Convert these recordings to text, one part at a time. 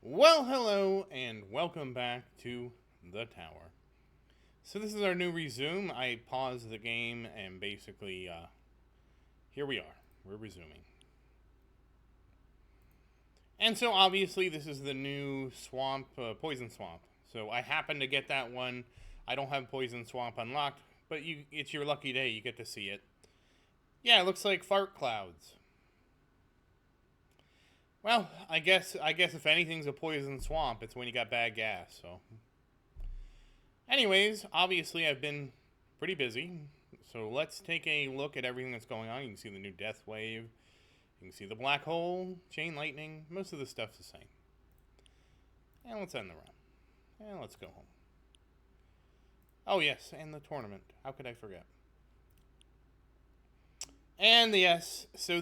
Well, hello, and welcome back to the tower. So this is our new resume. I paused the game, and basically, here we are. We're resuming. And so, obviously, this is the new swamp, Poison Swamp. So I happen to get that one. I don't have Poison Swamp unlocked, but it's your lucky day. You get to see it. Yeah, it looks like fart clouds. Well, I guess if anything's a poison swamp, it's when you got bad gas. So, anyways, obviously I've been pretty busy. So let's take a look at everything that's going on. You can see the new death wave. You can see the black hole, chain lightning. Most of the stuff's the same. And let's end the round. And let's go home. Oh yes, and the tournament. How could I forget? And yes, so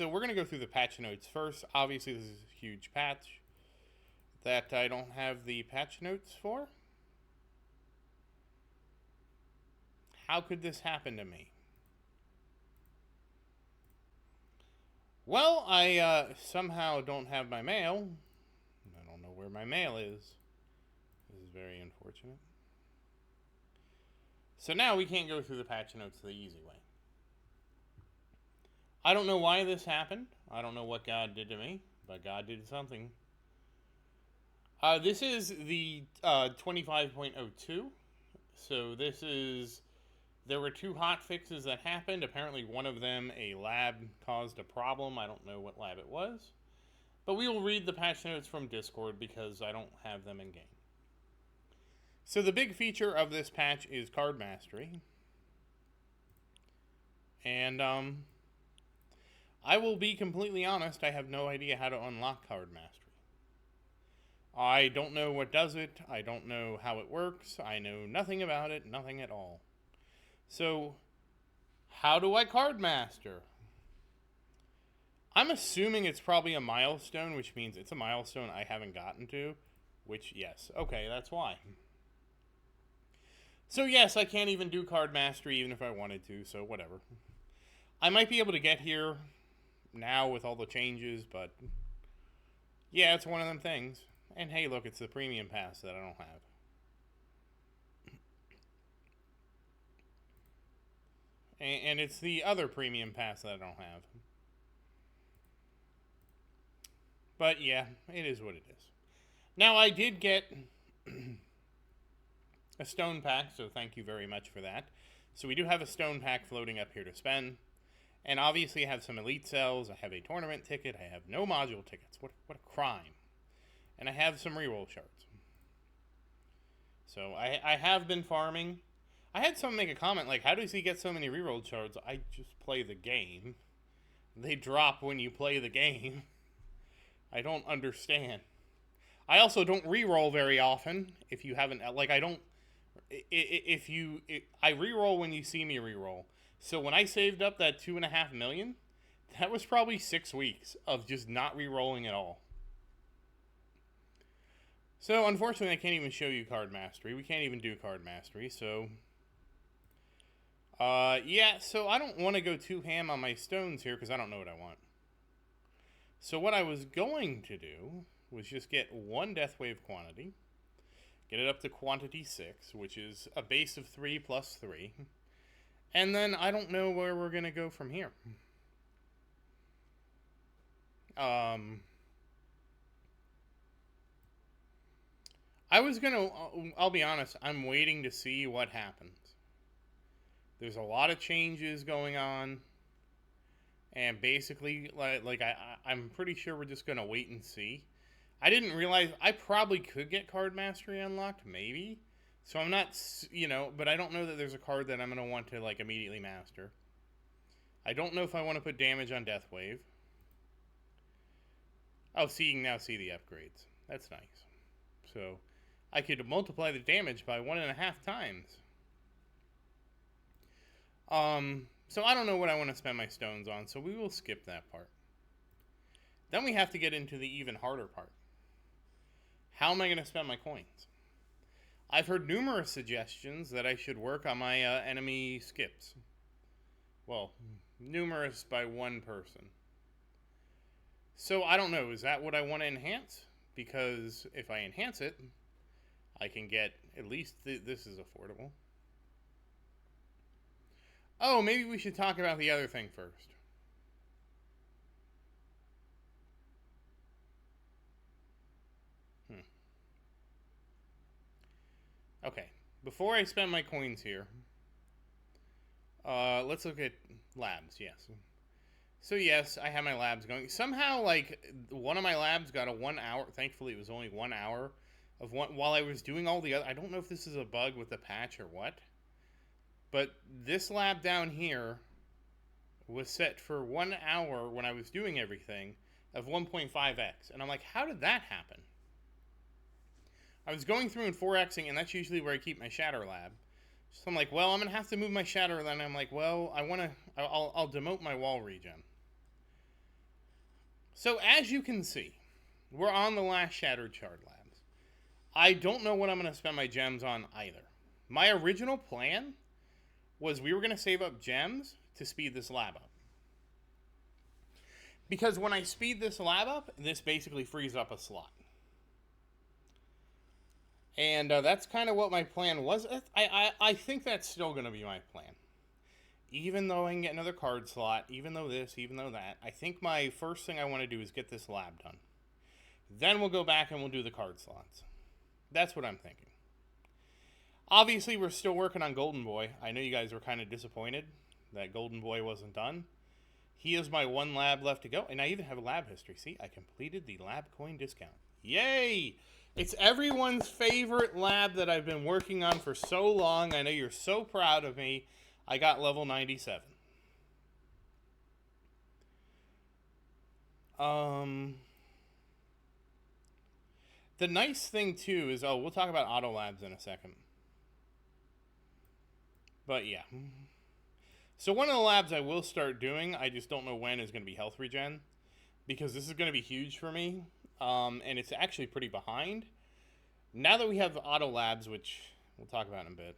we're gonna go through the patch notes first. Obviously, this is a huge patch that I don't have the patch notes for. How could this happen to me? Well, I somehow don't have my mail. I don't know where my mail is. This is very unfortunate. So now we can't go through the patch notes the easy way. I don't know why this happened. I don't know what God did to me, but God did something. This is the 25.02. So there were two hot fixes that happened. Apparently one of them, a lab caused a problem. I don't know what lab it was. But we will read the patch notes from Discord because I don't have them in game. So the big feature of this patch is card mastery. And I will be completely honest, I have no idea how to unlock card mastery. I don't know what does it. I don't know how it works. I know nothing about it, nothing at all. So, how do I card master? I'm assuming it's probably a milestone, which means it's a milestone I haven't gotten to. Which, yes. Okay, that's why. So, yes, I can't even do card mastery even if I wanted to, so whatever. I might be able to get here now with all the changes, but yeah, it's one of them things. And hey, look, it's the premium pass that I don't have. And it's the other premium pass that I don't have. But yeah, it is what it is. Now, I did get a stone pack, so thank you very much for that. So we do have a stone pack floating up here to spend. And obviously I have some elite cells, I have a tournament ticket, I have no module tickets. What a crime. And I have some reroll shards. So I have been farming. I had someone make a comment like, how does he get so many reroll shards? I just play the game. They drop when you play the game. I don't understand. I also don't reroll very often. If you haven't, like, I don't. I reroll when you see me reroll. So when I saved up that 2.5 million, that was probably 6 weeks of just not re-rolling at all. So unfortunately, I can't even show you card mastery. We can't even do card mastery. So, yeah. So I don't want to go too ham on my stones here because I don't know what I want. So what I was going to do was just get one death wave quantity, get it up to quantity 6, which is a base of 3 plus 3. And then I don't know where we're going to go from here. I was going to, I'll be honest, I'm waiting to see what happens. There's a lot of changes going on. And basically, I'm pretty sure we're just going to wait and see. I didn't realize, I probably could get card mastery unlocked, maybe. So I'm not, but I don't know that there's a card that I'm going to want to, immediately master. I don't know if I want to put damage on Death Wave. Oh, so you can now see the upgrades. That's nice. So, I could multiply the damage by 1.5 times. So I don't know what I want to spend my stones on, so we will skip that part. Then we have to get into the even harder part. How am I going to spend my coins? I've heard numerous suggestions that I should work on my enemy skips. Well, numerous by one person. So I don't know, is that what I want to enhance? because if I enhance it, I can get at least this is affordable. Oh, maybe we should talk about the other thing first. Okay, before I spend my coins here, let's look at labs, yes. So yes, I have my labs going. Somehow, like, one of my labs got a 1 hour, thankfully it was only 1 hour, of one, while I was doing all the other, I don't know if this is a bug with the patch or what, but this lab down here was set for 1 hour when I was doing everything of 1.5x. And I'm like, how did that happen? I was going through and 4xing, and that's usually where I keep my shatter lab. So I'm like, well, I'm going to have to move my shatter. Then I'm like, well, I'll demote my wall regen. So as you can see, we're on the last shattered shard labs. I don't know what I'm going to spend my gems on either. My original plan was we were going to save up gems to speed this lab up. Because when I speed this lab up, this basically frees up a slot. And that's kind of what my plan was. I think that's still going to be my plan. Even though I can get another card slot, even though this, even though that, I think my first thing I want to do is get this lab done. Then we'll go back and we'll do the card slots. That's what I'm thinking. Obviously, we're still working on Golden Boy. I know you guys were kind of disappointed that Golden Boy wasn't done. He is my one lab left to go. And I even have a lab history. See, I completed the lab coin discount. Yay! It's everyone's favorite lab that I've been working on for so long. I know you're so proud of me. I got level 97. The nice thing, too, is... Oh, we'll talk about auto labs in a second. But, yeah. So, one of the labs I will start doing, I just don't know when, is going to be health regen. Because this is going to be huge for me. And it's actually pretty behind. Now that we have auto labs, which we'll talk about in a bit,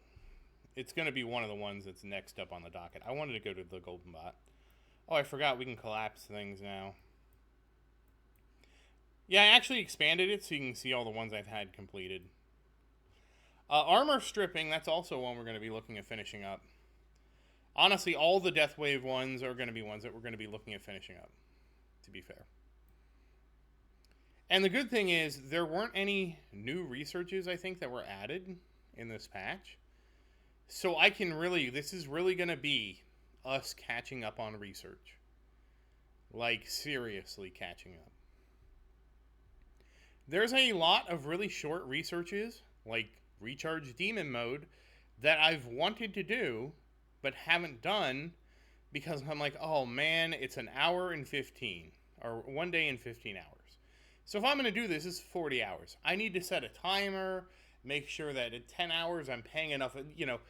it's going to be one of the ones that's next up on the docket. I wanted to go to the golden bot. Oh, I forgot we can collapse things now. Yeah, I actually expanded it so you can see all the ones I've had completed. Armor stripping, that's also one we're going to be looking at finishing up. Honestly, all the Death Wave ones are going to be ones that we're going to be looking at finishing up, to be fair. And the good thing is, there weren't any new researches, I think, that were added in this patch. So I can really, this is really going to be us catching up on research. Like, seriously catching up. There's a lot of really short researches, like Recharge Demon Mode, that I've wanted to do, but haven't done, because I'm like, oh man, it's an hour and 15, or 1 day and 15 hours. So if I'm going to do this, it's 40 hours. I need to set a timer, make sure that at 10 hours I'm paying enough, you know.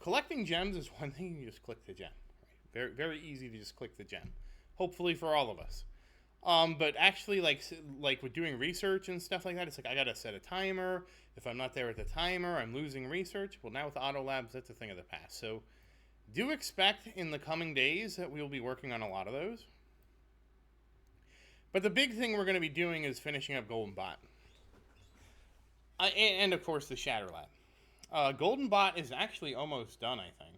Collecting gems is one thing, you just click the gem. Right? Very, very easy to just click the gem. Hopefully for all of us. But actually, like with doing research and stuff like that, it's like I gotta set a timer. If I'm not there at the timer, I'm losing research. Well, now with auto labs, that's a thing of the past. So do expect in the coming days that we'll be working on a lot of those. But the big thing we're going to be doing is finishing up Golden Bot. And of course, the Shatter Lab. Golden Bot is actually almost done, I think.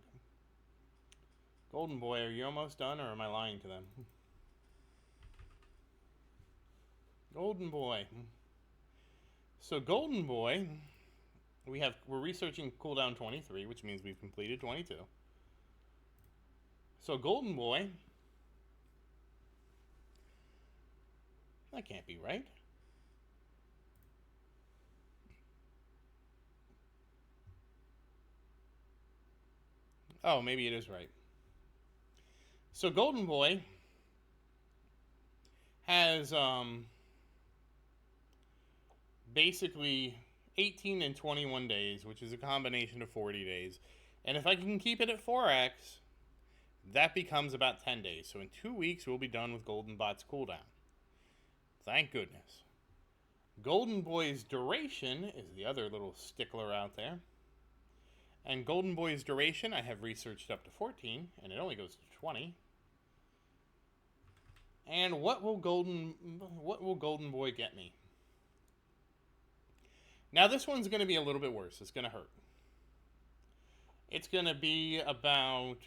Golden Boy, are you almost done, or am I lying to them? Golden Boy. So Golden Boy, we're researching cooldown 23, which means we've completed 22. So Golden Boy, that can't be right. Oh, maybe it is right. So Golden Boy has basically 18 and 21 days, which is a combination of 40 days. And if I can keep it at 4x, that becomes about 10 days. So in 2 weeks, we'll be done with Golden Bot's cooldown. Thank goodness. Golden Boy's duration is the other little stickler out there. And Golden Boy's duration, I have researched up to 14, and it only goes to 20. And what will Golden Boy get me? Now this one's going to be a little bit worse. It's going to hurt. It's going to be about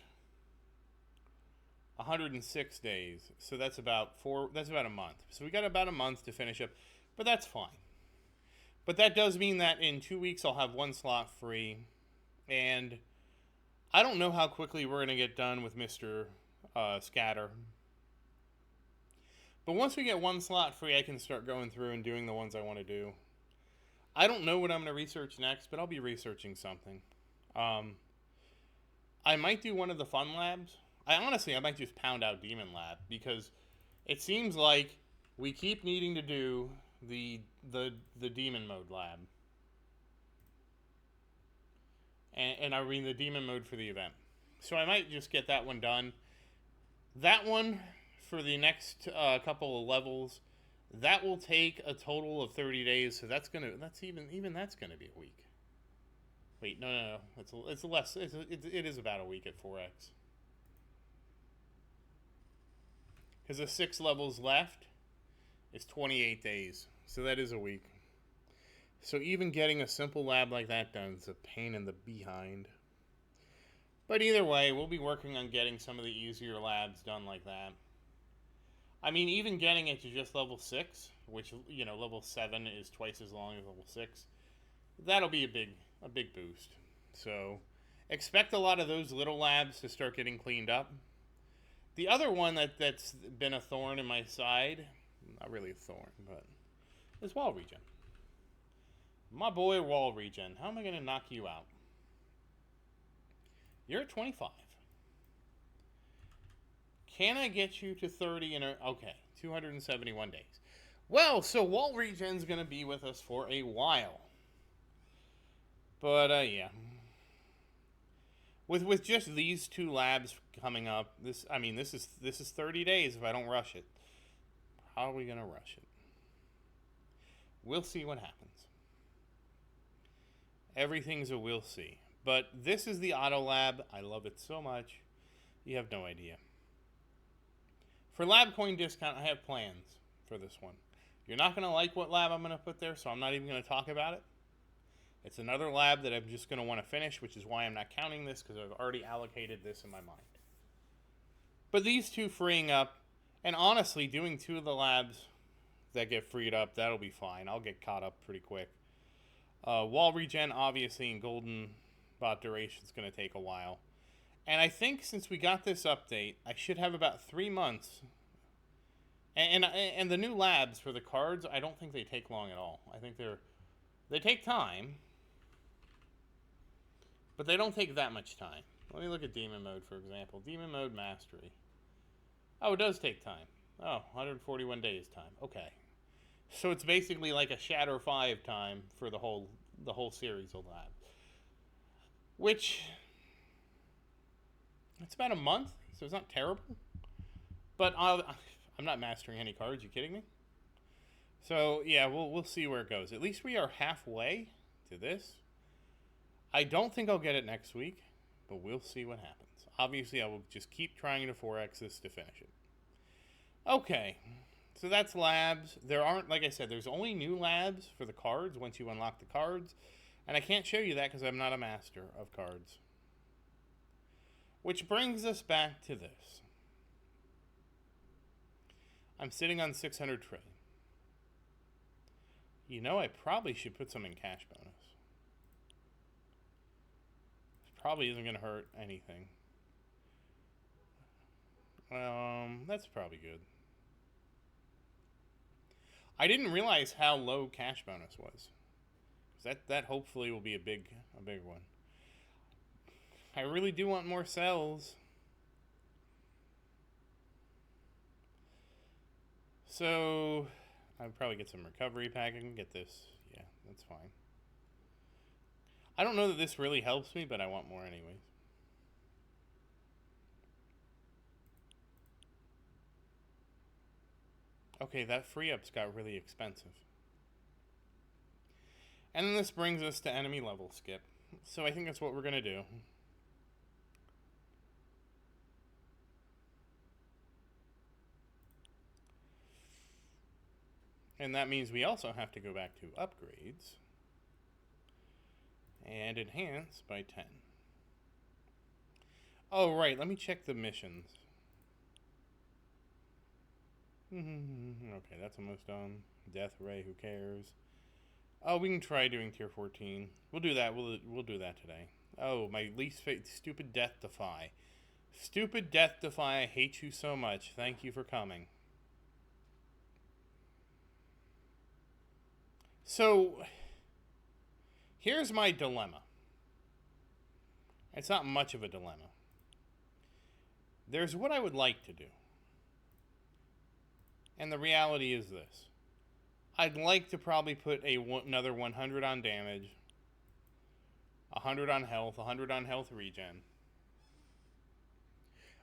106 days. So that's about a month. So we got about a month to finish up, but that's fine. But that does mean that in 2 weeks I'll have one slot free, and I don't know how quickly we're going to get done with Mr. Scatter. But once we get one slot free, I can start going through and doing the ones I want to do. I don't know what I'm going to research next, but I'll be researching something. I might do one of the fun labs. I might just pound out Demon Lab, because it seems like we keep needing to do the Demon Mode lab. And I mean the Demon Mode for the event. So I might just get that one done. That one, for the next couple of levels, that will take a total of 30 days. So that's gonna be a week. Wait, no. It's less. It is about a week at 4x. Because the 6 levels left is 28 days. So that is a week. So even getting a simple lab like that done is a pain in the behind. But either way, we'll be working on getting some of the easier labs done like that. I mean, even getting it to just level 6, which, level 7 is twice as long as level 6, that'll be a big boost. So expect a lot of those little labs to start getting cleaned up. The other one that's been a thorn in my side, not really a thorn, but is wall regen. My boy wall regen. How am I going to knock you out? You're at 25. Can I get you to 30 in okay, 271 days. Well, so wall regen's going to be with us for a while. But yeah. With just these 2 labs coming up, this is 30 days if I don't rush it. How are we going to rush it? We'll see what happens. Everything's a we'll see. But this is the Auto Lab. I love it so much. You have no idea. For lab coin discount, I have plans for this one. You're not going to like what lab I'm going to put there, so I'm not even going to talk about it. It's another lab that I'm just going to want to finish, which is why I'm not counting this, because I've already allocated this in my mind. But these 2 freeing up, and honestly, doing 2 of the labs that get freed up, that'll be fine. I'll get caught up pretty quick. Wall regen, obviously, and golden bot duration is going to take a while. And I think since we got this update, I should have about 3 months. And the new labs for the cards, I don't think they take long at all. I think they take time, but they don't take that much time. Let me look at Demon Mode, for example. Demon Mode Mastery. Oh, it does take time. Oh, 141 days time. Okay. So it's basically like a Shatter 5 time for the whole series of labs. Which, it's about a month, so it's not terrible. But I'm not mastering any cards. You kidding me? So yeah, we'll see where it goes. At least we are halfway to this. I don't think I'll get it next week, but we'll see what happens. Obviously, I will just keep trying to 4x this to finish it. Okay, so that's labs. There aren't, like I said, there's only new labs for the cards once you unlock the cards. And I can't show you that because I'm not a master of cards. Which brings us back to this. I'm sitting on 600 trade. I probably should put some in cash bonus. This probably isn't going to hurt anything. That's probably good. I didn't realize how low cash bonus was. That hopefully will be a big one. I really do want more cells. So I'll probably get some recovery pack. I can get this. Yeah, that's fine. I don't know that this really helps me, but I want more anyways. Okay, that free ups got really expensive. And then this brings us to enemy level skip. So I think that's what we're going to do. And that means we also have to go back to upgrades. And enhance by 10. Oh, right. Let me check the missions. Okay, that's almost done. Death Ray, who cares? Oh, we can try doing tier 14. We'll do that. We'll do that today. Oh, my least favorite. Stupid Death Defy. Stupid Death Defy, I hate you so much. Thank you for coming. So, here's my dilemma. It's not much of a dilemma. There's what I would like to do. And the reality is this. I'd like to probably put another 100 on damage, 100 on health, 100 on health regen.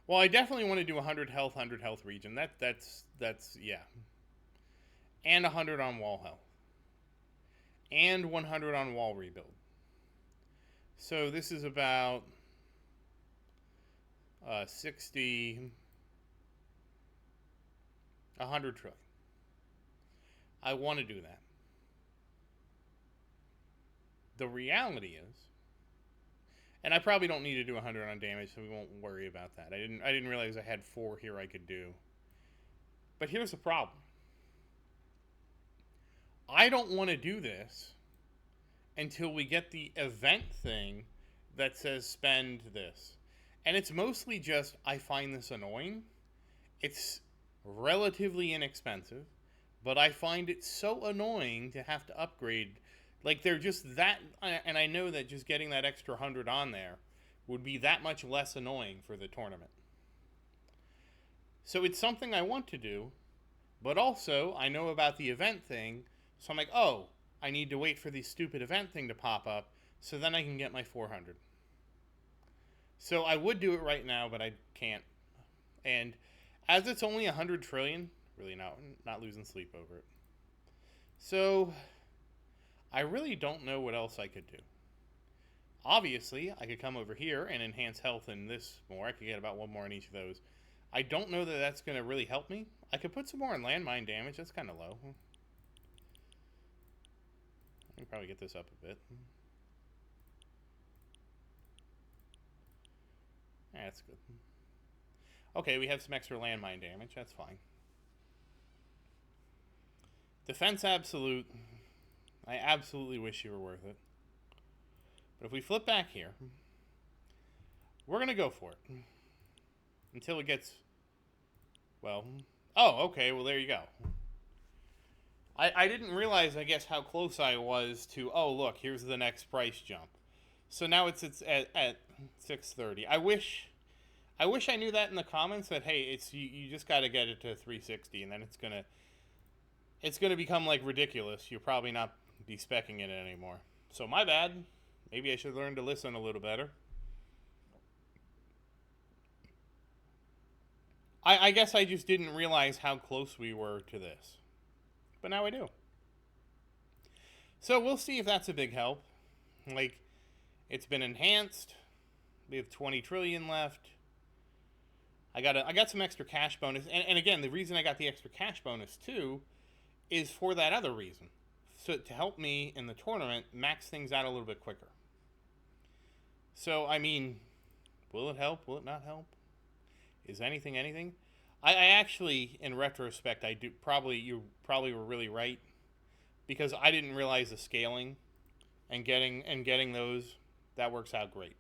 Well, I definitely want to do 100 health regen. That's yeah. And 100 on wall health. And 100 on wall rebuild. So this is about 60, 100 trillion. I want to do that. The reality is, and I probably don't need to do 100 on damage, so we won't worry about that. I didn't realize I had 4 here I could do. But here's the problem. I don't want to do this until we get the event thing that says spend this. And it's mostly just, I find this annoying. It's relatively inexpensive, but I find it so annoying to have to upgrade. Like, they're just that, and I know that just getting that extra 100 on there would be that much less annoying for the tournament. So it's something I want to do, but also I know about the event thing, so I'm like, oh, I need to wait for the stupid event thing to pop up, so then I can get my 400. So I would do it right now, but I can't. And as it's only 100 trillion, really not losing sleep over it. So I really don't know what else I could do. Obviously, I could come over here and enhance health in this more. I could get about 1 more in each of those. I don't know that that's going to really help me. I could put some more in landmine damage. That's kind of low. I can probably get this up a bit. Yeah, that's good. Okay, we have some extra landmine damage. That's fine. Defense absolute. I absolutely wish you were worth it. But if we flip back here, we're going to go for it. Until it gets, well, oh, okay, well, there you go. I didn't realize, I guess, how close I was to, oh, look, here's the next price jump. So now it's at 630. I wish I knew that in the comments, that, hey, it's you just got to get it to 360, and then it's gonna become, like, ridiculous. You'll probably not be speccing in it anymore. So my bad. Maybe I should learn to listen a little better. I guess I just didn't realize how close we were to this. But now I do. So we'll see if that's a big help. Like, it's been enhanced. We have 20 trillion left. I got some extra cash bonus. And again, the reason I got the extra cash bonus too is for that other reason. So to help me in the tournament max things out a little bit quicker. So, I mean, will it help? Will it not help? Is anything? I actually, in retrospect, you probably were really right, because I didn't realize the scaling and getting those, that works out great.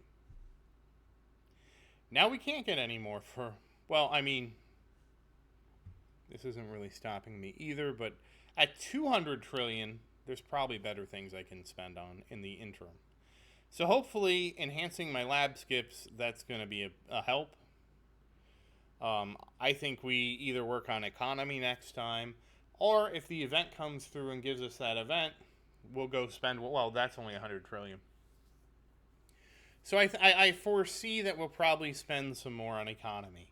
Now we can't get any more for, well, I mean, this isn't really stopping me either, but at 200 trillion, there's probably better things I can spend on in the interim. So hopefully, enhancing my lab skips, that's going to be a help. I think we either work on economy next time, or if the event comes through and gives us that event, we'll go spend, well, that's only 100 trillion. So I foresee that we'll probably spend some more on economy.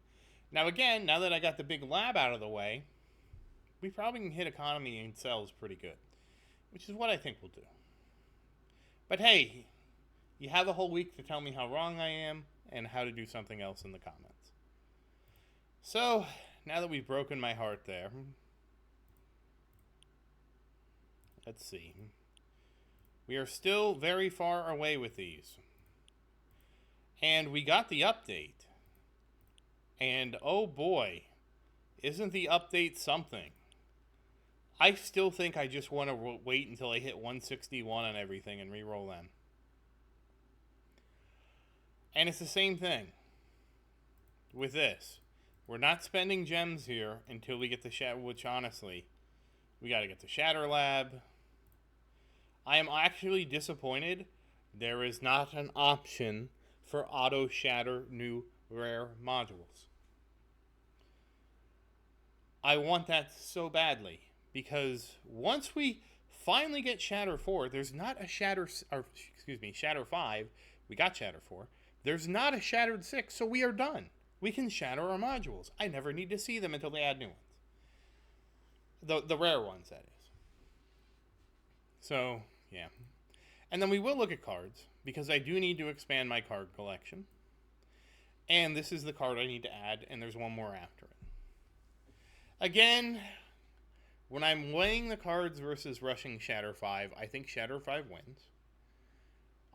Now again, now that I got the big lab out of the way, we probably can hit economy and sales pretty good, which is what I think we'll do. But hey, you have a whole week to tell me how wrong I am and how to do something else in the comments. So, now that we've broken my heart there, let's see. We are still very far away with these. And we got the update. And oh boy, isn't the update something? I still think I just want to wait until I hit 161 on everything and re-roll them. And it's the same thing with this. We're not spending gems here until we get the Shatter, which honestly, we got to get the Shatter Lab. I am actually disappointed there is not an option for auto shatter new rare modules. I want that so badly, because once we finally get Shatter 4, there's not a Shatter, or excuse me, Shatter 5, we got Shatter 4, there's not a Shattered 6, so we are done. We can shatter our modules. I never need to see them until they add new ones. The rare ones, that is. So, yeah. And then we will look at cards, because I do need to expand my card collection. And this is the card I need to add, and there's one more after it. Again, when I'm weighing the cards versus rushing Shatter 5, I think Shatter 5 wins.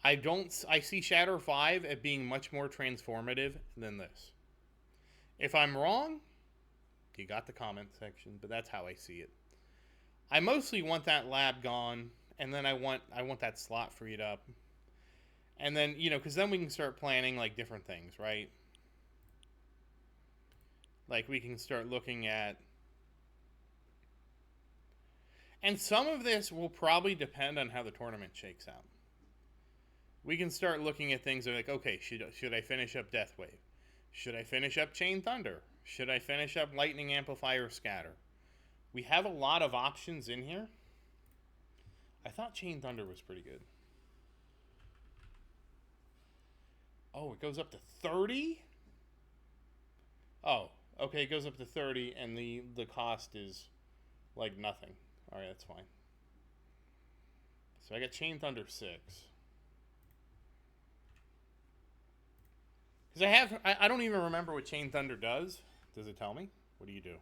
I see Shatter 5 as being much more transformative than this. If I'm wrong, you got the comment section, but that's how I see it. I mostly want that lab gone, and then I want that slot freed up. And then, because then we can start planning, like, different things, right? Like, we can start looking at... And some of this will probably depend on how the tournament shakes out. We can start looking at things like, okay, should I finish up Deathwave? Should I finish up Chain Thunder? Should I finish up Lightning Amplifier Scatter? We have a lot of options in here. I thought Chain Thunder was pretty good. Oh, it goes up to 30? Oh, okay, it goes up to 30, and the cost is like nothing. Alright, that's fine. So I got Chain Thunder 6. Because I don't even remember what Chain Thunder does. Does it tell me? What do you do?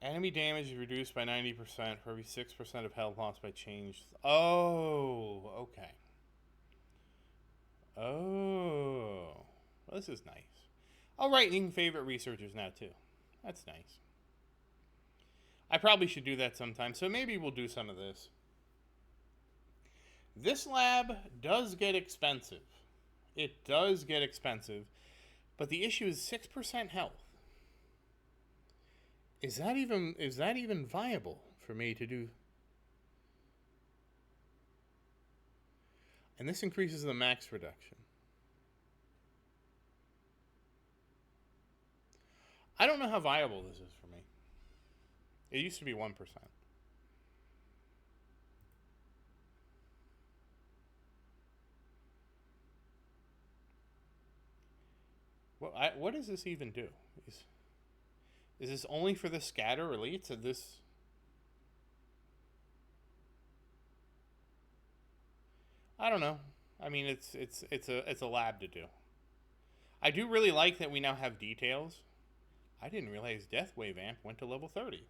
Enemy damage is reduced by 90% for every 6% of health lost by change. Oh, okay. Oh. Well, this is nice. I'll write in favorite researchers now, too. That's nice. I probably should do that sometime, so maybe we'll do some of this. This lab does get expensive. It does get expensive, but the issue is 6% health. Is that even viable for me to do? And this increases the max reduction. I don't know how viable this is for me. It used to be 1%. What does this even do? Is this only for the scatter elites? Or this? I don't know. I mean, it's a lab to do. I do really like that we now have details. I didn't realize Deathwave Amp went to level 30.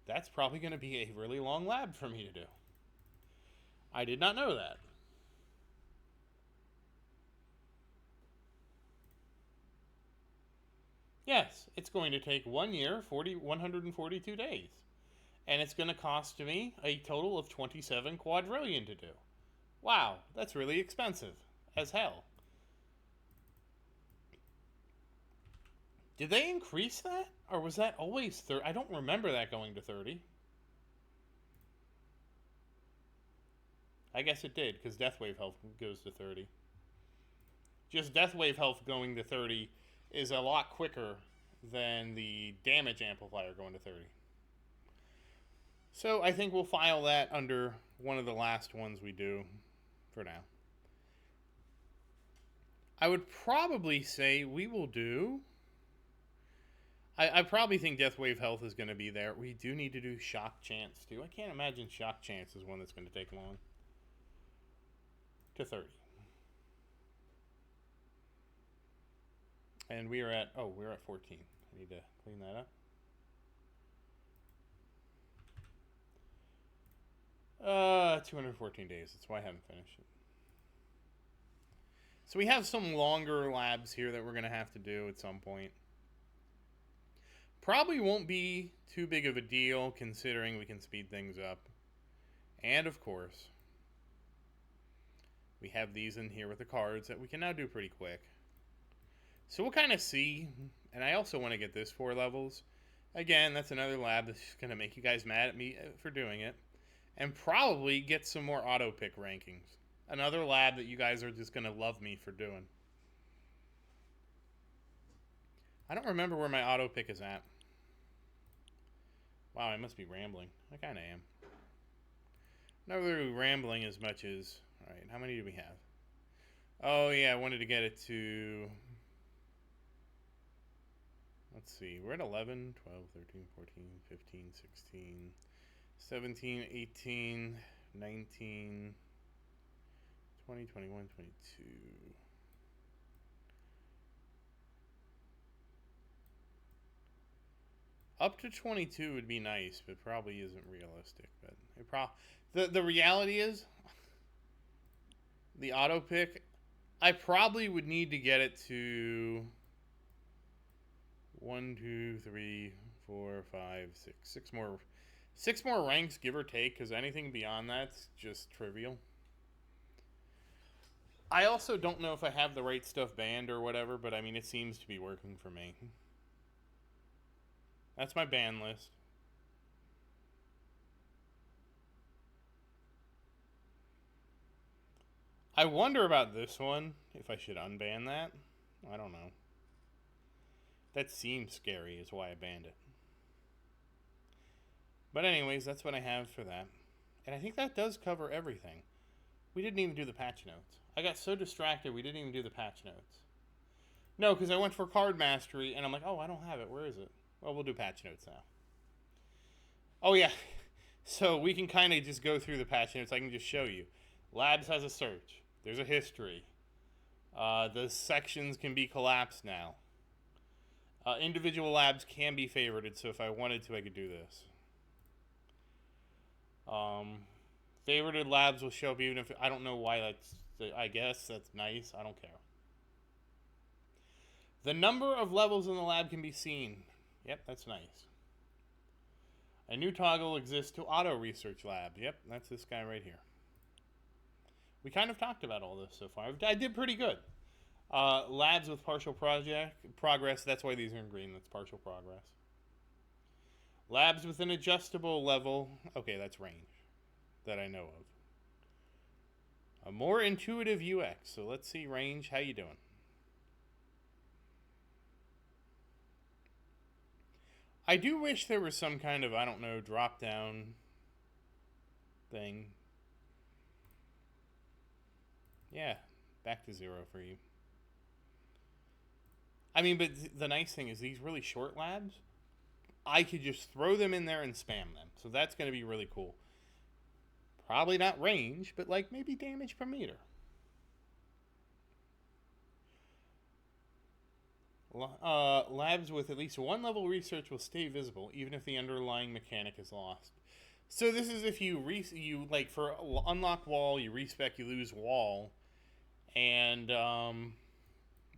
That's probably going to be a really long lab for me to do. I did not know that. Yes, it's going to take 1 year, 142 days. And it's going to cost me a total of 27 quadrillion to do. Wow, that's really expensive as hell. Did they increase that? Or was that always 30? I don't remember that going to 30. I guess it did, because Deathwave health goes to 30. Just Deathwave health going to 30 is a lot quicker than the damage amplifier going to 30. So I think we'll file that under one of the last ones we do for now. I would probably say we will do... I probably think Deathwave health is going to be there. We do need to do Shock Chance too. I can't imagine Shock Chance is one that's going to take long. To 30. And we're at 14. I need to clean that up. 214 days. That's why I haven't finished it. So we have some longer labs here that we're going to have to do at some point. Probably won't be too big of a deal considering we can speed things up. And of course, we have these in here with the cards that we can now do pretty quick. So we'll kind of see. And I also want to get this 4 levels. Again, that's another lab that's going to make you guys mad at me for doing it. And probably get some more auto pick rankings. Another lab that you guys are just going to love me for doing. I don't remember where my auto pick is at. Wow, I must be rambling. I kind of am. Not really rambling as much as... Alright, how many do we have? Oh, yeah, I wanted to get it to... Let's see, we're at 11, 12, 13, 14, 15, 16, 17, 18, 19, 20, 21, 22. Up to 22 would be nice, but probably isn't realistic. But it the reality is, the auto pick, I probably would need to get it to 1, 2, 3, 4, 5, 6 more ranks, give or take, because anything beyond that's just trivial. I also don't know if I have the right stuff banned or whatever, but I mean, it seems to be working for me. That's my ban list. I wonder about this one, if I should unban that. I don't know. That seems scary, is why I banned it. But anyways, that's what I have for that. And I think that does cover everything. We didn't even do the patch notes. I got so distracted, we didn't even do the patch notes. No, because I went for card mastery, and I'm like, oh, I don't have it. Where is it? Well, we'll do patch notes now. Oh, yeah. So we can kind of just go through the patch notes. I can just show you. Labs has a search. There's a history. The sections can be collapsed now. Individual labs can be favorited, so if I wanted to, I could do this. Favorited labs will show up even if... I don't know why that's... I guess that's nice. I don't care. The number of levels in the lab can be seen. Yep, that's nice. A new toggle exists to auto-research labs. Yep, that's this guy right here. We kind of talked about all this so far. I did pretty good. Labs with partial progress. That's why these are in green. That's partial progress. Labs with an adjustable level. Okay, that's range that I know of. A more intuitive UX. So let's see range. How you doing? I do wish there was some kind of, I don't know, drop down thing. Yeah, back to 0 for you. I mean, but the nice thing is these really short labs, I could just throw them in there and spam them. So that's going to be really cool. Probably not range, but like maybe damage per meter. Labs with at least 1 level research will stay visible, even if the underlying mechanic is lost. So this is if you like for unlock wall, you respec, you lose wall, and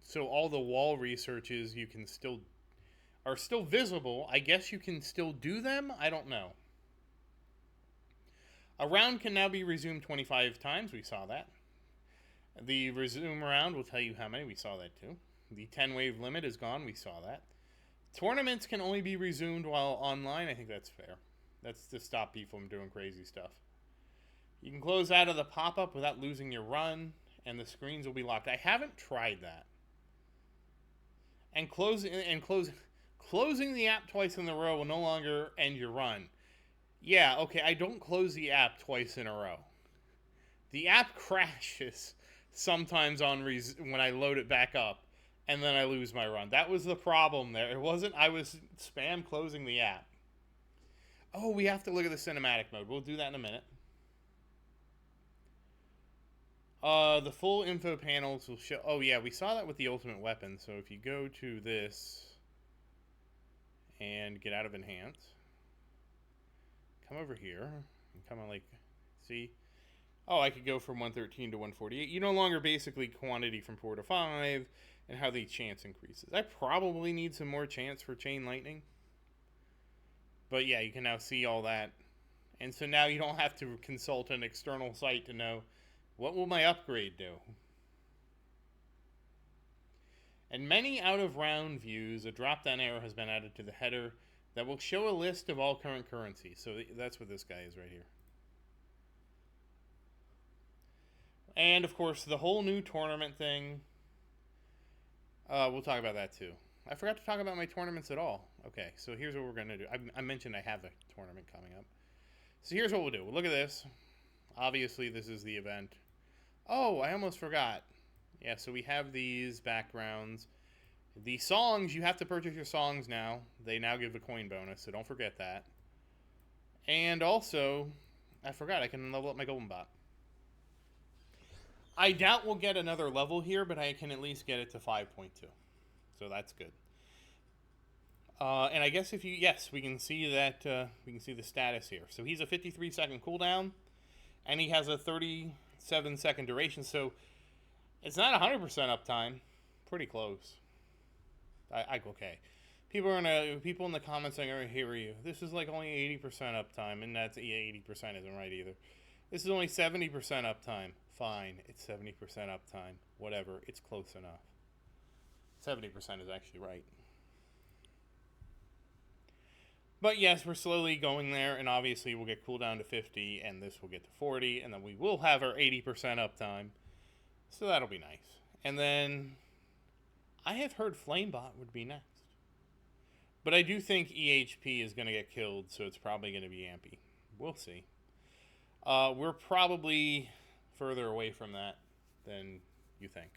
so all the wall researches you can are still visible. I guess you can still do them. I don't know. A round can now be resumed 25 times. We saw that. The resume round will tell you how many. We saw that too. The 10 wave limit is gone. We saw that. Tournaments can only be resumed while online. I think that's fair. That's to stop people from doing crazy stuff. You can close out of the pop-up without losing your run, and the screens will be locked. I haven't tried that. And closing the app twice in a row will no longer end your run. Yeah, okay, I don't close the app twice in a row. The app crashes sometimes when I load it back up, and then I lose my run. That was the problem there. It wasn't I was spam closing the app. Oh, we have to look at the cinematic mode. We'll do that in a minute. The full info panels will show... Oh, yeah, we saw that with the ultimate weapon. So if you go to this and get out of enhance, come over here and come on, like, See? Oh, I could go from 113 to 148. You no longer basically quantity from 4 to 5 and how the chance increases. I probably need some more chance for chain lightning. But yeah, you can now see all that. And so now you don't have to consult an external site to know what will my upgrade do. In many out-of-round views, a drop-down arrow has been added to the header that will show a list of all current currencies. So that's what this guy is right here. And, of course, the whole new tournament thing. We'll talk about that, too. I forgot to talk about my tournaments at all. Okay, so here's what we're going to do. I mentioned I have a tournament coming up. So here's what we'll do. We'll look at this. Obviously, this is the event. Oh, I almost forgot. Yeah, so we have these backgrounds. The songs, you have to purchase your songs now. They now give a coin bonus, so don't forget that. And also, I forgot, I can level up my golden bot. I doubt we'll get another level here, but I can at least get it to 5.2. So that's good. And I guess if you, yes, we can see that, we can see the status here. So he's a 53-second cooldown, and he has a 37-second duration, so it's not 100% uptime. Pretty close. Okay. People in the comments saying, "I hear you. This is like only 80% uptime," and that's 80% isn't right either. This is only 70% uptime. Fine, it's 70% uptime. Whatever, it's close enough. 70% is actually right. But yes, we're slowly going there, and obviously we'll get cooldown to 50, and this will get to 40, and then we will have our 80% uptime. So that'll be nice. And then I have heard Flamebot would be next. But I do think EHP is going to get killed, so it's probably going to be Ampy. We'll see. We're probably further away from that than you think.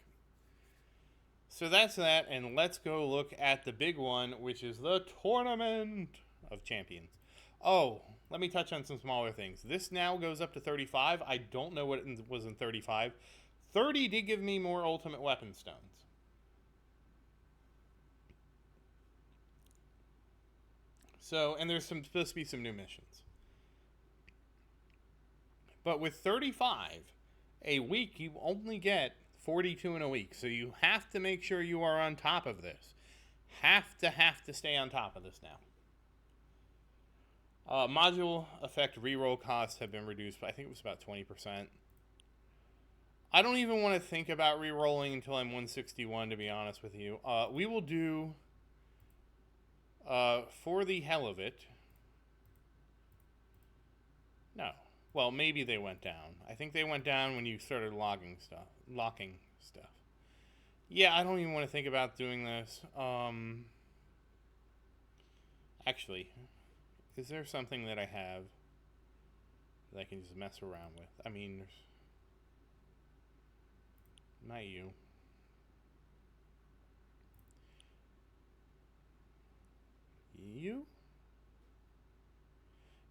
So that's that, and let's go look at the big one, which is the Tournament of Champions. Oh, let me touch on some smaller things. This now goes up to 35. I don't know what it was in 35. 30 did give me more ultimate weapon stones. So, and there's supposed to be some new missions. But with 35, a week you only get 42 in a week. So you have to make sure you are on top of this. Have to stay on top of this now. Module effect reroll costs have been reduced, but I think it was about 20%. I don't even want to think about re-rolling until I'm 161, to be honest with you. We will do, for the hell of it. No. Well, maybe they went down. I think they went down when you started locking stuff. Yeah, I don't even want to think about doing this. Actually, is there something that I have that I can just mess around with? I mean, there's... Not you. You?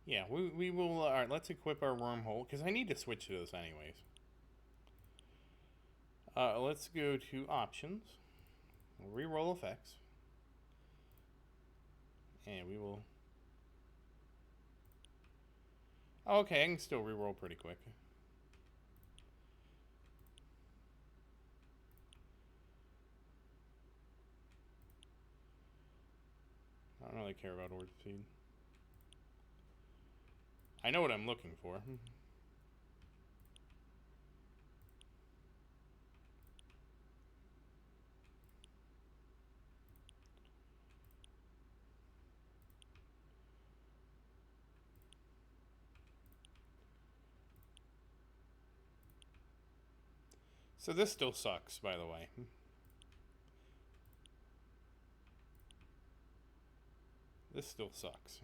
Yeah, we will... Alright, let's equip our wormhole, because I need to switch to this anyways. Let's go to options. Reroll effects. And we will... Okay, I can still reroll pretty quick. I don't really care about orb speed. I know what I'm looking for. So this still sucks, by the way. This still sucks.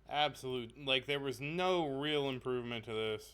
Absolute, like, there was no real improvement to this.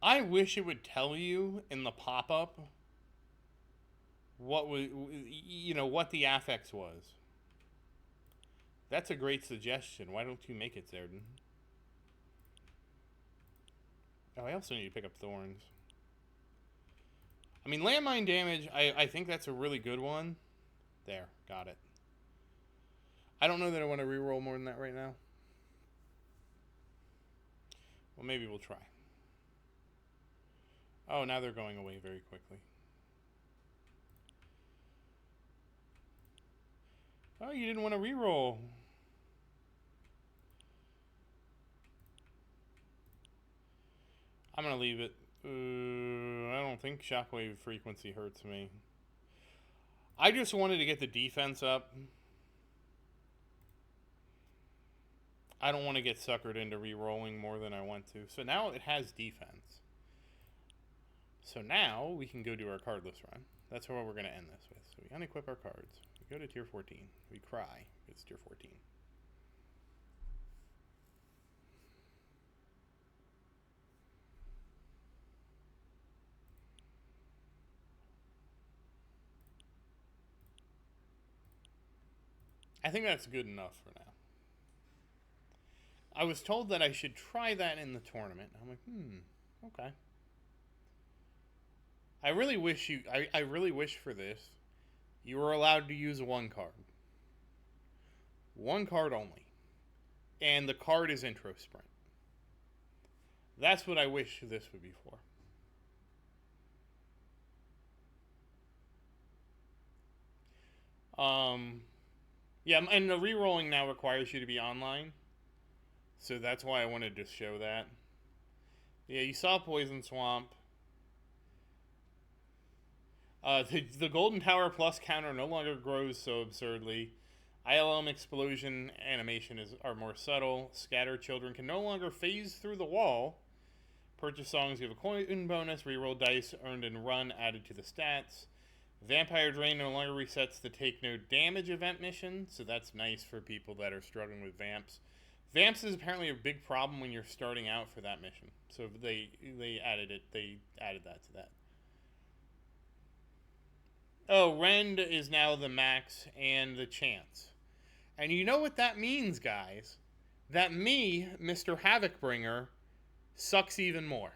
I wish it would tell you in the pop-up what was, what the affix was. That's a great suggestion. Why don't you make it, Zaerdin? Oh, I also need to pick up thorns. I mean, landmine damage, I think that's a really good one. There, got it. I don't know that I want to reroll more than that right now. Well, maybe we'll try. Oh, now they're going away very quickly. Oh, you didn't want to reroll. I'm going to leave it. I don't think shockwave frequency hurts me. I just wanted to get the defense up. I don't want to get suckered into re-rolling more than I want to. So now it has defense. So now we can go do our cardless run. That's what we're going to end this with. So we unequip our cards. We go to tier 14. We cry. It's tier 14. I think that's good enough for now. I was told that I should try that in the tournament. I'm like, okay. I really wish I really wish for this, you were allowed to use one card. One card only. And the card is intro sprint. That's what I wish this would be for. Yeah, and the re-rolling now requires you to be online. So that's why I wanted to show that. Yeah, you saw Poison Swamp. The Golden Tower plus counter no longer grows so absurdly. ILM explosion animation are more subtle. Scatter children can no longer phase through the wall. Purchase songs give a coin bonus. Reroll dice earned and run added to the stats. Vampire Drain no longer resets the take no damage event mission, so that's nice for people that are struggling with Vamps. Vamps is apparently a big problem when you're starting out for that mission, so they added it. They added that to that. Oh, Rend is now the max and the chance. And you know what that means, guys? That me, Mr. Havocbringer, sucks even more.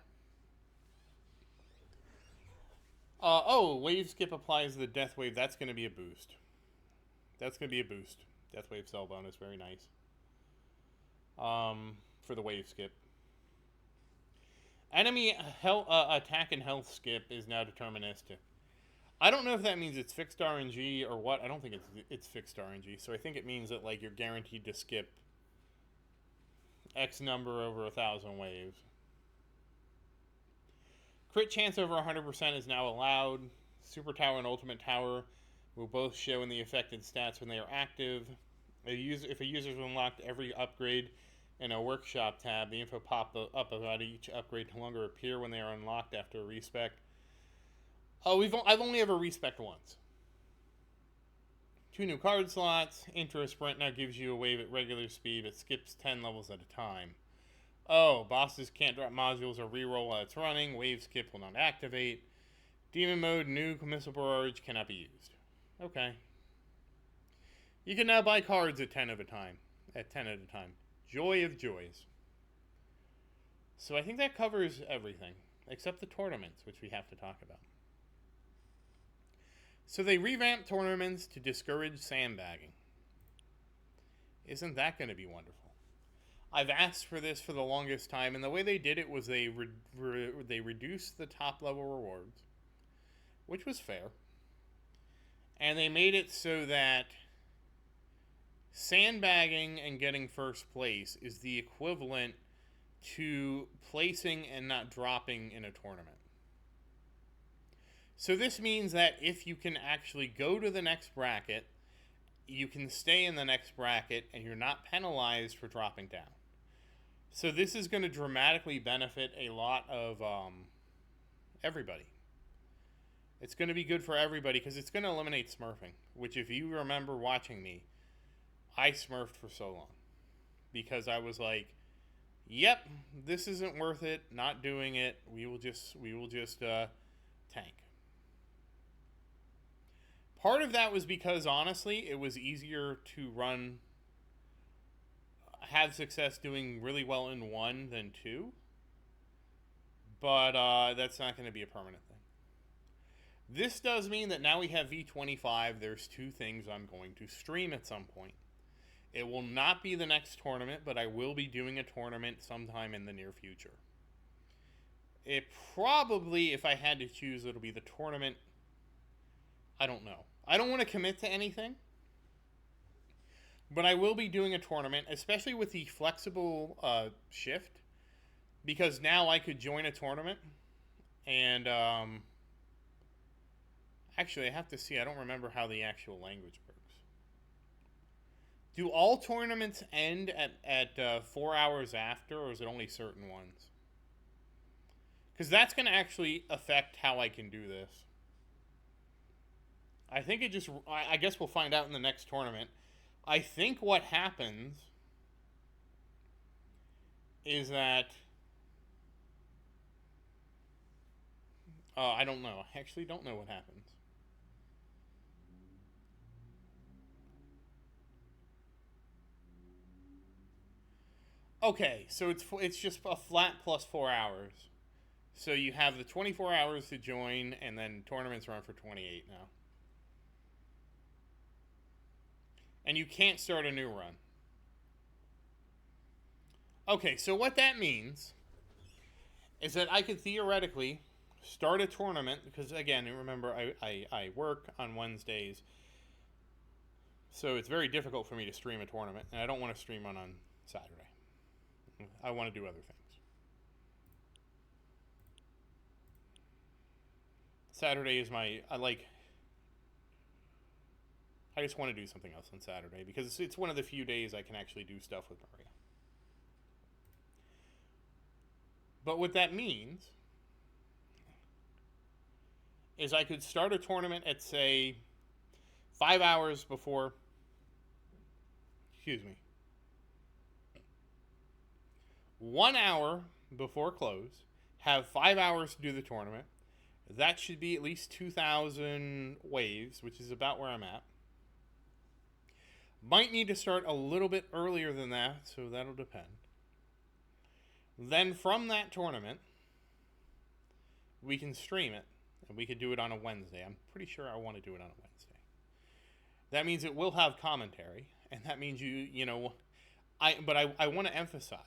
Wave skip applies the death wave. That's going to be a boost. That's going to be a boost. Death wave cell bonus, very nice. For the wave skip. Enemy attack and health skip is now deterministic. I don't know if that means it's fixed RNG or what. I don't think it's fixed RNG. So I think it means that like you're guaranteed to skip X number over 1,000 waves. Crit chance over 100% is now allowed. Super Tower and Ultimate Tower will both show in the affected stats when they are active. If a user has unlocked every upgrade in a workshop tab, the info pop up about each upgrade no longer appear when they are unlocked after a respec. Oh, I've only ever respec'd once. 2 new card slots. Intro Sprint now gives you a wave at regular speed, but skips 10 levels at a time. Oh, bosses can't drop modules or reroll while it's running. Wave skip will not activate. Demon mode, nuke, missile barrage cannot be used. Okay. You can now buy cards at 10 at a time. Joy of joys. So I think that covers everything, except the tournaments, which we have to talk about. So they revamped tournaments to discourage sandbagging. Isn't that going to be wonderful? I've asked for this for the longest time, and the way they did it was they reduced the top level rewards, which was fair, and they made it so that sandbagging and getting first place is the equivalent to placing and not dropping in a tournament. So this means that if you can actually go to the next bracket, you can stay in the next bracket, and you're not penalized for dropping down. So this is going to dramatically benefit a lot of everybody. It's going to be good for everybody because it's going to eliminate smurfing, which if you remember watching me, I smurfed for so long because I was like, Yep, this isn't worth it. Not doing it. We will just tank. Part of that was because honestly, it was easier to run, have success doing really well in 1 than 2. But that's not going to be a permanent thing. This does mean that now we have V25. There's 2 things I'm going to stream at some point. It will not be the next tournament, but I will be doing a tournament sometime in the near future. It probably, if I had to choose, it'll be the tournament. I don't know. I don't want to commit to anything. But I will be doing a tournament, especially with the flexible shift. Because now I could join a tournament. And actually, I have to see. I don't remember how the actual language works. Do all tournaments end at 4 hours after, or is it only certain ones? Because that's going to actually affect how I can do this. I think it just... I guess we'll find out in the next tournament. I think what happens is that... I don't know. I actually don't know what happens. Okay, so it's just a flat plus 4 hours. So you have the 24 hours to join, and then tournaments run for 28 now. And you can't start a new run. Okay, so what that means is that I could theoretically start a tournament, because again, remember, I work on Wednesdays, so it's very difficult for me to stream a tournament, and I don't want to stream one on Saturday. I want to do other things. Saturday is I just want to do something else on Saturday because it's one of the few days I can actually do stuff with Maria. But what that means is I could start a tournament at, say, 5 hours before, 1 hour before close, have 5 hours to do the tournament. That should be at least 2,000 waves, which is about where I'm at. Might need to start a little bit earlier than that, so that'll depend. Then from that tournament, we can stream it, and we could do it on a Wednesday. I'm pretty sure I want to do it on a Wednesday. That means it will have commentary, and that means I want to emphasize,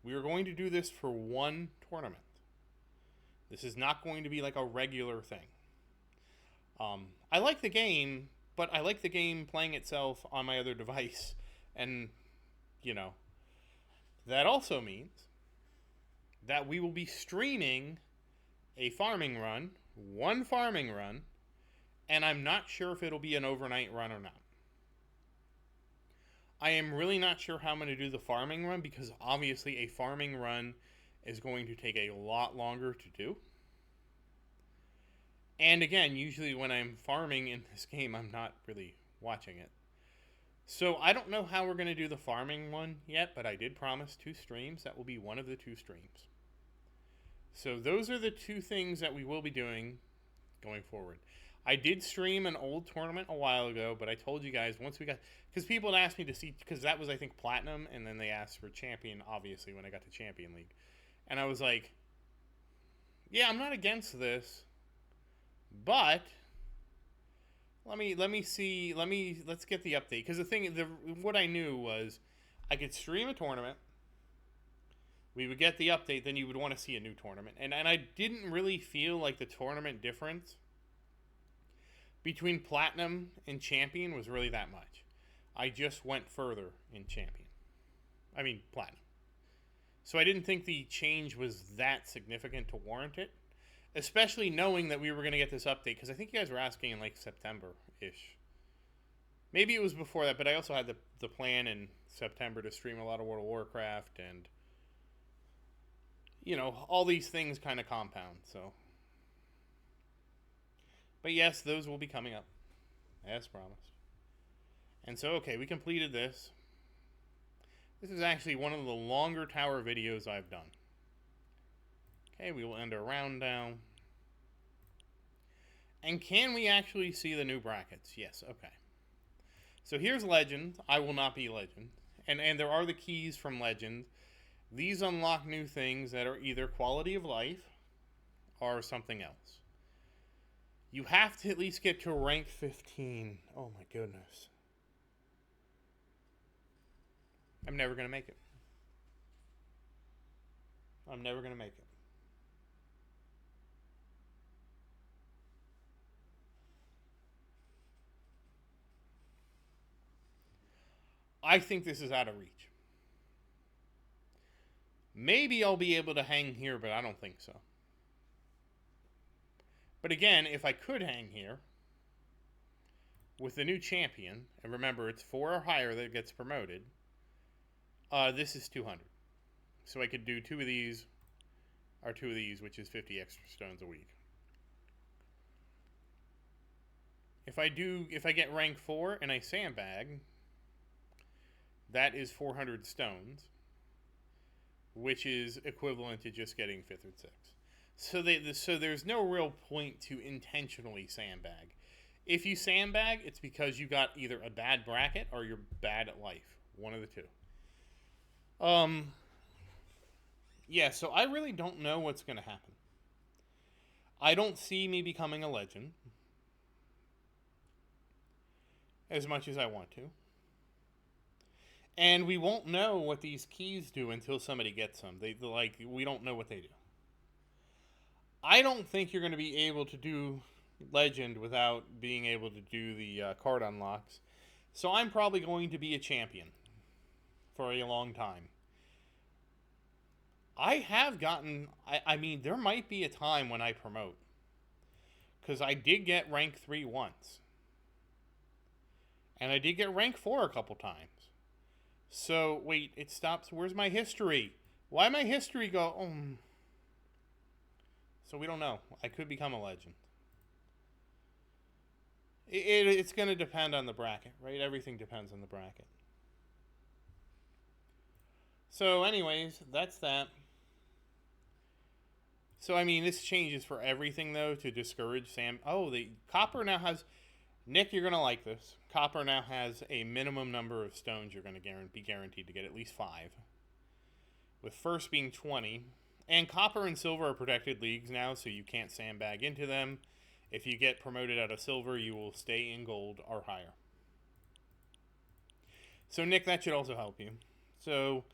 we are going to do this for one tournament. This is not going to be like a regular thing. I like the game, but I like the game playing itself on my other device. And, that also means that we will be streaming a farming run, one farming run, and I'm not sure if it'll be an overnight run or not. I am really not sure how I'm going to do the farming run because obviously a farming run is going to take a lot longer to do. And again, usually when I'm farming in this game, I'm not really watching it. So I don't know how we're going to do the farming one yet, but I did promise 2 streams. That will be one of the 2 streams. So those are the 2 things that we will be doing going forward. I did stream an old tournament a while ago, but I told you guys once we got... Because people had asked me to see... Because that was, I think, Platinum, and then they asked for Champion, obviously, when I got to Champion League. And I was like, yeah, I'm not against this, but let's get the update. Because what I knew was I could stream a tournament, we would get the update, then you would want to see a new tournament. And I didn't really feel like the tournament difference between Platinum and Champion was really that much. I just went further in Platinum. So I didn't think the change was that significant to warrant it, especially knowing that we were going to get this update, because I think you guys were asking in like September-ish. Maybe it was before that, but I also had the plan in September to stream a lot of World of Warcraft, and all these things kind of compound, so. But yes, those will be coming up, as promised. And so, okay, we completed this. This is actually one of the longer tower videos I've done. Okay, we will end our round now. And can we actually see the new brackets? Yes, okay. So here's Legend. I will not be Legend. And there are the keys from Legend. These unlock new things that are either quality of life or something else. You have to at least get to rank 15. Oh my goodness. I'm never going to make it. I'm never going to make it. I think this is out of reach. Maybe I'll be able to hang here, but I don't think so. But again, if I could hang here with the new champion, and remember it's 4 or higher that gets promoted, this is 200. So I could do 2 of these, or 2 of these, which is 50 extra stones a week. If I get rank 4 and I sandbag, that is 400 stones, which is equivalent to just getting 5th or 6th. So there's no real point to intentionally sandbag. If you sandbag, it's because you got either a bad bracket or you're bad at life. One of the two. Yeah, so I really don't know what's going to happen. I don't see me becoming a legend as much as I want to. And we won't know what these keys do until somebody gets them. We don't know what they do. I don't think you're going to be able to do Legend without being able to do the card unlocks. So I'm probably going to be a champion for a long time. I have gotten... I mean, there might be a time when I promote. Because I did get rank 3 once. And I did get rank 4 a couple times. So, wait, it stops. Where's my history? Why my history go... So we don't know. I could become a legend. It's going to depend on the bracket, right? Everything depends on the bracket. So anyways, that's that. So, I mean, this changes for everything, though, to discourage Sam. Oh, the Copper now has... Nick, you're going to like this. Copper now has a minimum number of stones you're going to be guaranteed to get, at least 5. With first being 20. And Copper and Silver are protected leagues now, so you can't sandbag into them. If you get promoted out of Silver, you will stay in Gold or higher. So, Nick, that should also help you. So,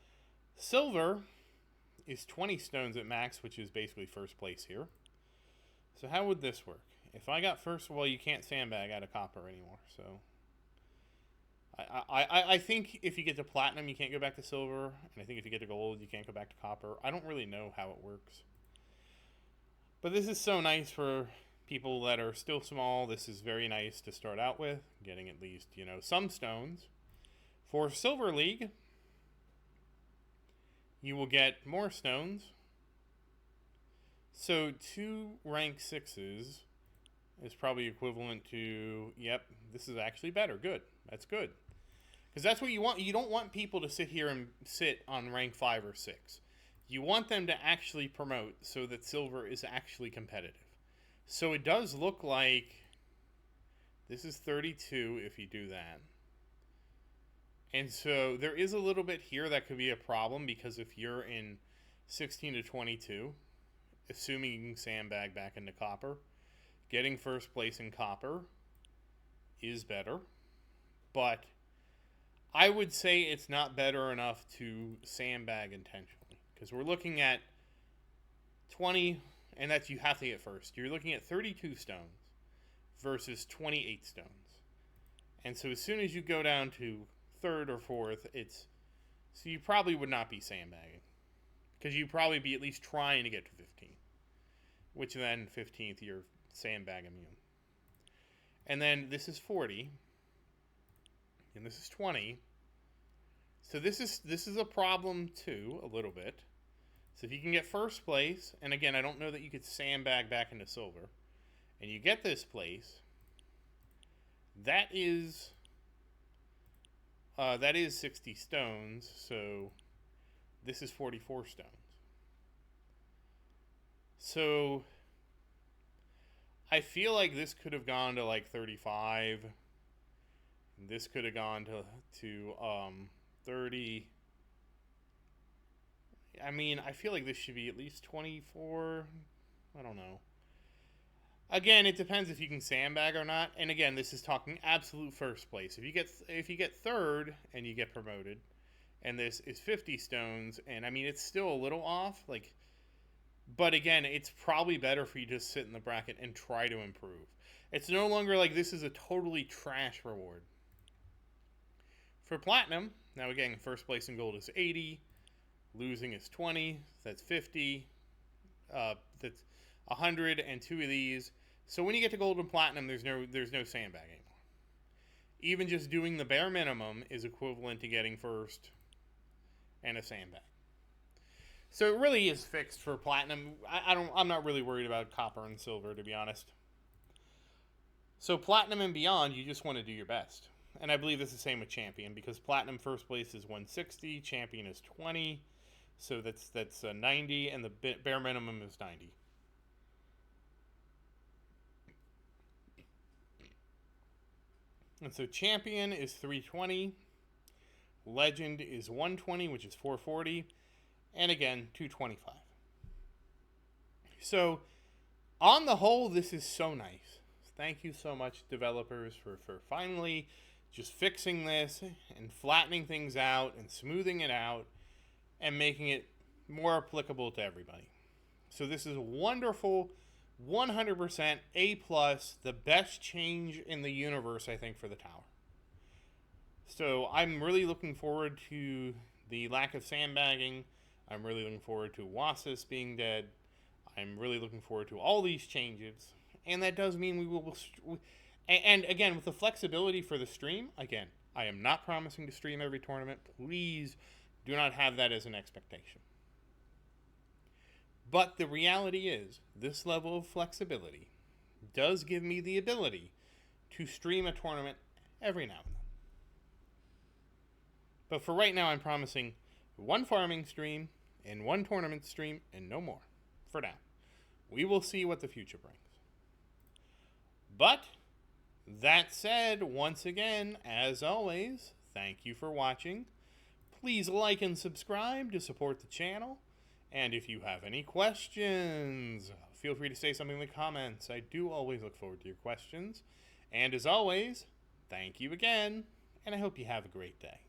Silver is 20 stones at max, which is basically first place here. So how would this work? If I got first, well, you can't sandbag out of Copper anymore. So I think if you get to Platinum, you can't go back to Silver. And I think if you get to Gold, you can't go back to Copper. I don't really know how it works. But this is so nice for people that are still small. This is very nice to start out with, getting at least, some stones. For Silver League, you will get more stones. So 2 rank 6s is probably equivalent to, yep, this is actually better. Good. That's good. Because that's what you want. You don't want people to sit here and sit on rank 5 or 6. You want them to actually promote so that Silver is actually competitive. So it does look like this is 32 if you do that. And so there is a little bit here that could be a problem, because if you're in 16 to 22, assuming you can sandbag back into Copper, getting first place in Copper is better. But I would say it's not better enough to sandbag intentionally, because we're looking at 20, and that's you have to get first. You're looking at 32 stones versus 28 stones. And so as soon as you go down to 3rd or 4th, so you probably would not be sandbagging, because you'd probably be at least trying to get to 15, which then 15th you're sandbag immune. And then this is 40, and this is 20. So this is a problem too, a little bit. So if you can get first place, and again, I don't know that you could sandbag back into Silver, and you get this place, that is That is 60 stones, so this is 44 stones. So I feel like this could have gone to like 35. This could have gone to 30. I mean, I feel like this should be at least 24. I don't know. Again, it depends if you can sandbag or not. And again, this is talking absolute first place. If you get third and you get promoted, and this is 50 stones, and I mean it's still a little off, like, but again, it's probably better for you to sit in the bracket and try to improve. It's no longer like this is a totally trash reward. For platinum, now again, first place in gold is 80, losing is 20, that's 50, that's 100, and 2 of these. So when you get to gold and platinum, there's no sandbag anymore. Even just doing the bare minimum is equivalent to getting first and a sandbag. So it really is fixed for platinum. I'm not really worried about copper and silver, to be honest. So platinum and beyond, you just want to do your best. And I believe it's the same with champion, because platinum first place is 160, champion is 20, so that's 90, and the bare minimum is 90. And so champion is 320, legend is 120, which is 440, and again 225. So on the whole, this is so nice. Thank you so much, developers, for finally just fixing this and flattening things out and smoothing it out and making it more applicable to everybody. So this is wonderful, 100% A+, the best change in the universe, I think, for the tower. So I'm really looking forward to the lack of sandbagging. I'm really looking forward to Wasis being dead. I'm really looking forward to all these changes. And that does mean we will... And again, with the flexibility for the stream, again, I am not promising to stream every tournament. Please do not have that as an expectation. But the reality is, this level of flexibility does give me the ability to stream a tournament every now and then. But for right now, I'm promising one farming stream and one tournament stream and no more. For now. We will see what the future brings. But that said, once again, as always, thank you for watching. Please like and subscribe to support the channel. And if you have any questions, feel free to say something in the comments. I do always look forward to your questions. And as always, thank you again, and I hope you have a great day.